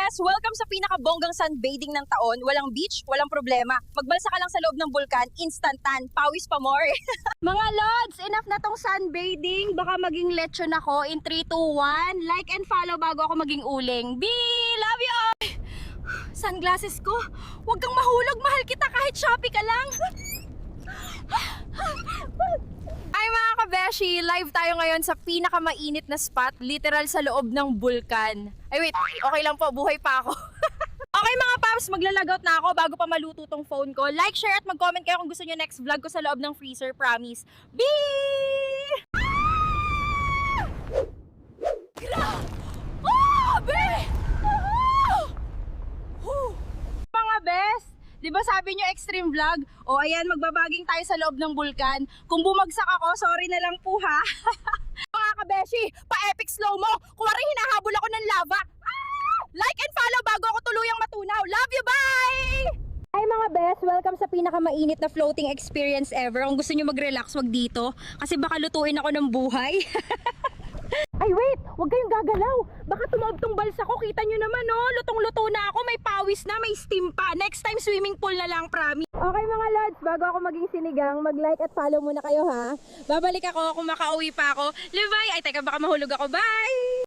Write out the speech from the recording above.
best! Welcome sa pinakabonggang sunbathing ng taon. Walang beach, walang problema. Magbalsa ka lang sa loob ng bulkan, instant tan, pawis pa more. Mga lods, enough na tong sunbathing. Baka maging lechon ako in 3, 2, 1. Like and follow bago ako maging uling. B! Love you all! Sunglasses ko. Huwag kang mahulog, mahal kita kahit Shopee ka lang. Ay mga kabeshi, live tayo ngayon sa pinakamainit na spot, literal sa loob ng bulkan. Ay wait, okay lang po, buhay pa ako. Okay mga paps, maglalagaut na ako bago pa maluto tong phone ko. Like, share at mag-comment kayo kung gusto nyo next vlog ko sa loob ng freezer, promise. Grabe! Mga best! Di ba sabi nyo extreme vlog? O ayan, magbabaging tayo sa loob ng bulkan. Kung bumagsak ako, sorry na lang po ha. Mga kabeshi, pa-epic slow-mo. Kuwari hinahabol ako ng lava. Like and follow bago ako tuluyang matunaw. Love you, bye! Hi mga best, welcome sa pinakamainit na floating experience ever. Kung gusto nyo mag-relax, wag dito. Kasi baka lutuin ako ng buhay. Ay wait, huwag kayong gagalaw. Baka tumaob tong balsa ko. Kita nyo naman oh, lutong-luto na ako. May pawis na, may steam pa. Next time swimming pool na lang, promise. Okay mga lods, bago ako maging sinigang, mag-like at follow muna kayo ha. Babalik ako kung makauwi pa ako. Levi, ay teka baka mahulog ako. Bye!